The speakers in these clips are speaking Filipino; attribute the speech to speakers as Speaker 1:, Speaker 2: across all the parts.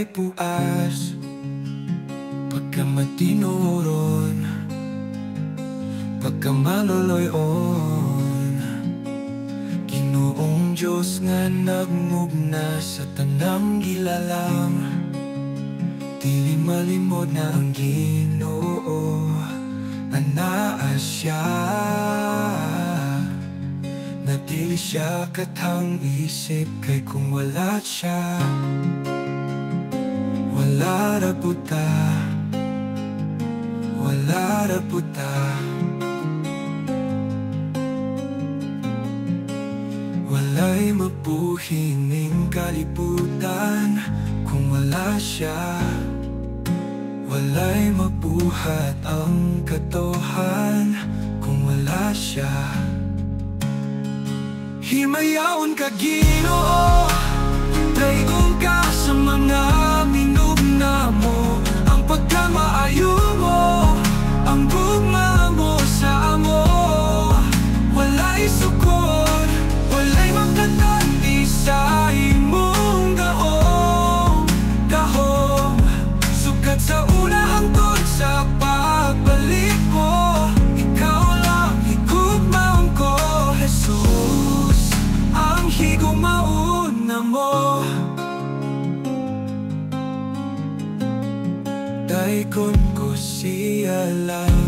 Speaker 1: walay puas, pagka matinuron, pagka maloloyon. Ginoong Diyos nga nagmugna sa tanang gilalang, dili malimod na ang Ginoo, anaa siya. Na dili siya katang isip, kay kung wala siya, wala ra puta, wala ra puta. Walay mabuhining kalibutan kung wala siya, walay mabuhat ang katohan kung wala siya. Himayaon ka Ginoo, dayon ka sa mga minugna mo, ang pagkamaayo mo, ang gugma mo sa amo. Walay sukod, walay makatandi sa imong gahom, gahom. Sukat sa una hangtod sa pagbalik mo, ikaw lang higugmaon ko, Jesus, ang higumauna mo. Daikon ko siya lang,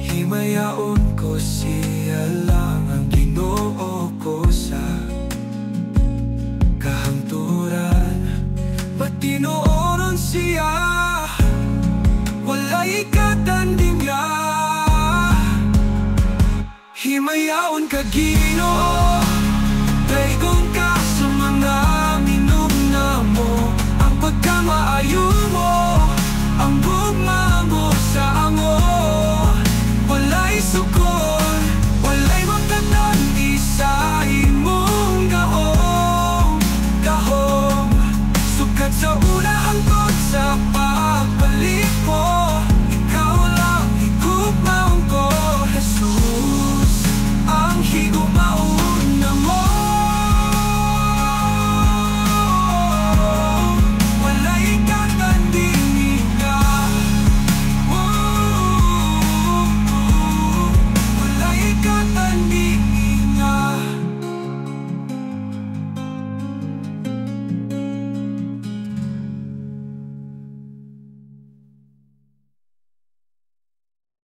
Speaker 1: himayaon ko siya lang, ang Ginoo ko sa kahangturan. Patinooron siya, walay katanding niya. Himayaon ka Ginoo, dayon ka sa mga minugna mo, ang pagkamaayo